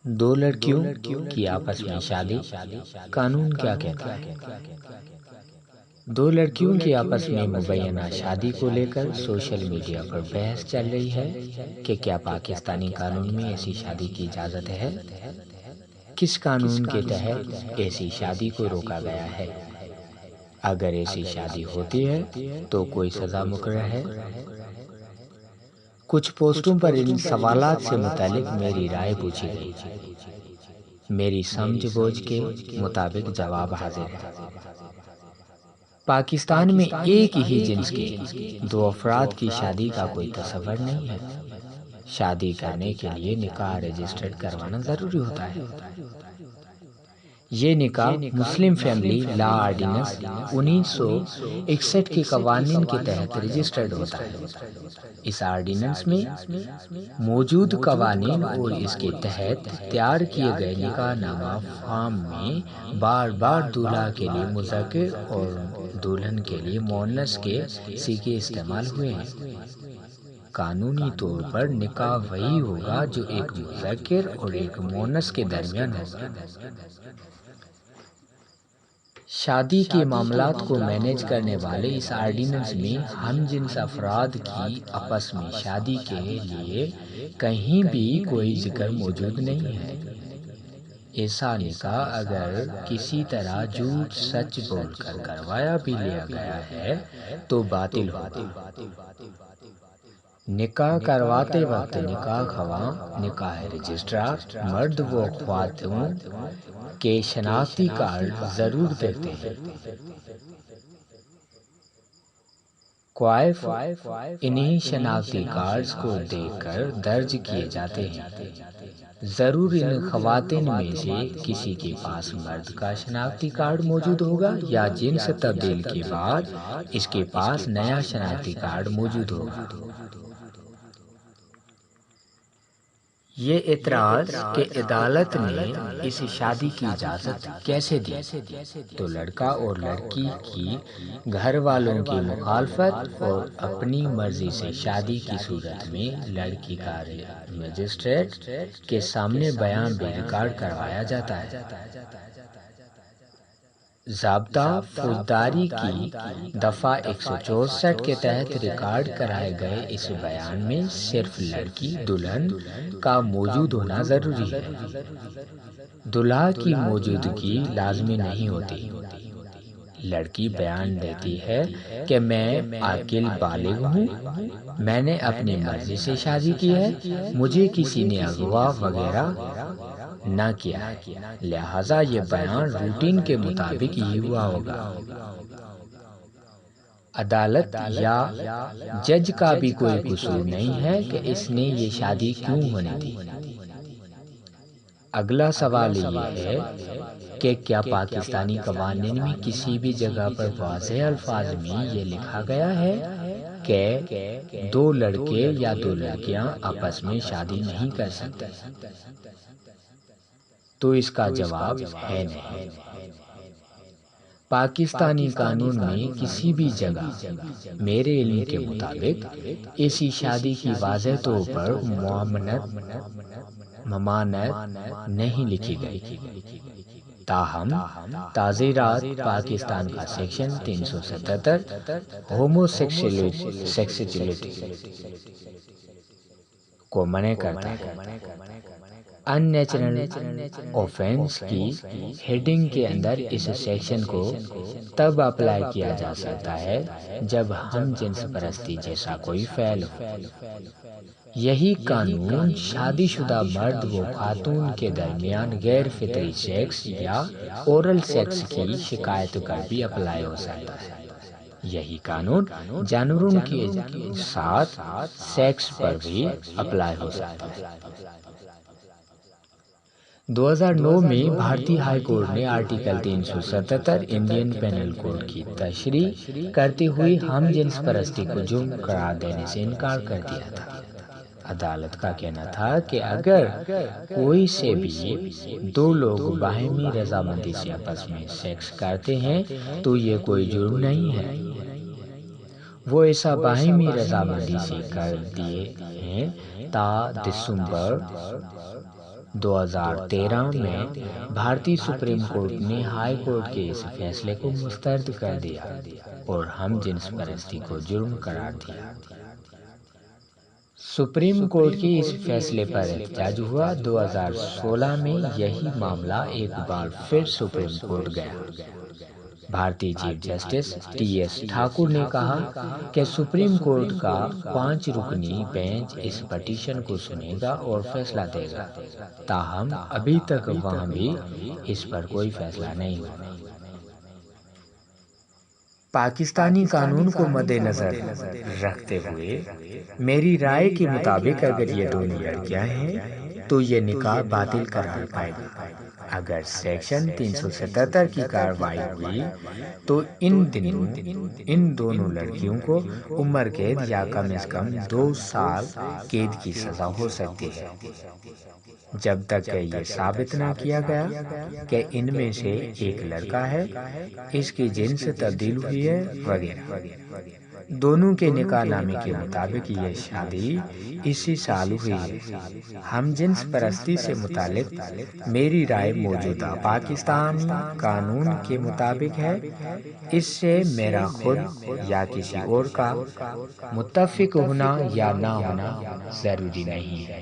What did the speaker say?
دو لڑکیوں کی آپس میں شادی، قانون کیا کہتا ہے؟ دو لڑکیوں کی آپس میں مبینہ شادی کو لے کر سوشل میڈیا پر بحث چل رہی ہے کہ کیا پاکستانی قانون میں ایسی شادی کی اجازت ہے؟ کس قانون کے تحت ایسی شادی کو روکا گیا ہے؟ اگر ایسی شادی ہوتی ہے تو کوئی سزا مقرر ہے؟ کچھ پوسٹوں پر ان سوالات سے متعلق میری رائے پوچھی گئی۔ میری سمجھ بوجھ کے مطابق جواب حاضر ہے۔ پاکستان میں ایک ہی جنس کے دو افراد کی شادی کا کوئی تصور نہیں ہے۔ شادی کرنے کے لیے نکاح رجسٹرڈ کروانا ضروری ہوتا ہے۔ یہ نکاح مسلم فیملی لا آرڈیننس 1961 کے قوانین کے تحت رجسٹرڈ ہوتا ہے۔ اس آرڈیننس میں موجود قوانین اور اس کے تحت تیار کیے گئے نکاح نامہ فارم میں بار بار دولہا کے لیے مذکر اور دلہن کے لیے مؤنث کے صیغے استعمال ہوئے ہیں۔ قانونی طور پر نکاح وہی ہوگا جو ایک مذکر اور ایک مؤنث کے درمیان ہوگا۔ شادی کے معاملات کو مینیج کرنے والے اس آرڈیننس میں ہم جنس افراد کی آپس میں شادی کے لیے کہیں بھی کوئی ذکر موجود نہیں ہے۔ ایسا نکاح اگر کسی طرح جھوٹ سچ بول کر کروایا بھی لیا گیا ہے تو باطل ہوگا۔ نکاح کرواتے وقت نکاح خواں نکاح رجسٹرار مرد و خواتین کے شناختی کارڈ ضرور دیتے ہیں۔ کوائف انہی شناختی کارڈز کو دیکھ کر درج کیے جاتے ہیں۔ ضرور ان خواتین میں سے کسی کے پاس مرد کا شناختی کارڈ موجود ہوگا یا جنس تبدیل کے بعد اس کے پاس نیا شناختی کارڈ موجود ہوگا۔ یہ اعتراض کہ عدالت نے اس شادی کی اجازت کیسے دی تو لڑکا اور لڑکی کی گھر والوں کی مخالفت اور اپنی مرضی سے شادی کی صورت میں لڑکی کا مجسٹریٹ کے سامنے بیان بھی ریکارڈ کروایا جاتا ہے۔ ضابطہ فوجداری کی دفعہ 164 کے تحت ریکارڈ کرائے گئے اس بیان میں صرف لڑکی دلہن کا موجود ہونا ضروری ہے۔ دولہا کی موجودگی لازمی نہیں ہوتی۔ لڑکی بیان دیتی ہے کہ میں عاقل بالغ ہوں، میں نے اپنی مرضی سے شادی کی ہے، مجھے کسی نے اغوا وغیرہ نہ کیا ہے، لہٰذا یہ بیان روٹین کے مطابق ہی ہوا ہوگا۔ عدالت یا جج کا بھی کوئی قصور نہیں ہے کہ اس نے یہ شادی کیوں ہونے دی۔ اگلا سوال یہ ہے کہ کیا پاکستانی قوانین میں کسی بھی جگہ پر واضح الفاظ میں یہ لکھا گیا ہے کہ دو لڑکے یا دو لڑکیاں آپس میں شادی نہیں کر سکتے؟ تو اس کا جواب ہے نہیں۔ پاکستانی قانون میں کسی بھی جگہ میرے علم کے مطابق ایسی شادی کی واضح طور پر ممانعت نہیں لکھی گئی۔ تاہم تعزیرات پاکستان کا سیکشن 377 ہومو سیکسولیٹی کو منع کرتا ہے۔ ان نیچرل آفینس کی ہیڈنگ کے اندر اس سیکشن کو تب اپلائی کیا جا سکتا ہے جب ہم جنس پرستی جیسا کوئی فعل ہو۔ یہی قانون شادی شدہ مرد و خاتون کے درمیان غیر فطری سیکس یا اورل سیکس کی شکایت پر بھی اپلائی ہو سکتا ہے۔ یہی قانون جانوروں کے ساتھ سیکس پر بھی اپلائی ہو سکتا ہے۔ 2009 میں بھارتی ہائی کورٹ نے آرٹیکل 377 انڈین پینل کوڈ کی تشریح کرتے ہوئے ہم جنس پرستی کو جرم قرار دینے سے انکار کر دیا تھا۔ عدالت کا کہنا تھا کہ اگر کوئی سے بھی دو لوگ باہمی رضامندی سے آپس میں سیکس کرتے ہیں تو یہ کوئی جرم نہیں ہے۔ وہ ایسا باہمی رضامندی سے کر دیے ہیں تا دسمبر 2013 میں بھارتی سپریم کورٹ نے ہائی کورٹ کے اس فیصلے کو مسترد کر دیا اور ہم جنس پرستی کو جرم قرار دیا۔ سپریم کورٹ کے اس فیصلے پر احتجاج ہوا۔ 2016 میں یہی معاملہ ایک بار پھر سپریم کورٹ گیا۔ بھارتی chief justice T S Thakur نے کہا کہ سپریم کورٹ کا 5 رکنی بینچ اس پٹیشن کو سنے گا اور فیصلہ دے گا، تاہم ابھی تک وہاں بھی اس پر کوئی فیصلہ نہیں ہوا۔ پاکستانی قانون کو مد نظر رکھتے ہوئے میری رائے کے مطابق اگر یہ دونوں لڑکیاں ہیں تو یہ نکاح باطل قرار پائے گا۔ اگر سیکشن 377 کی کارروائی ہوئی تو ان دونوں لڑکیوں کو عمر قید یا کم از کم 2 سال قید کی سزا ہو سکتی ہے، جب تک کہ یہ ثابت نہ کیا گیا کہ ان میں سے ایک لڑکا ہے، اس کی جنس تبدیل ہوئی ہے وغیرہ۔ دونوں کے نکاح نامے کے مطابق یہ شادی اسی سال ہوئی ہے۔ ہم جنس پرستی سے متعلق میری رائے موجودہ پاکستانی قانون کے مطابق ہے۔ اس سے میرا خود یا کسی اور کا متفق ہونا یا نہ ہونا ضروری نہیں ہے۔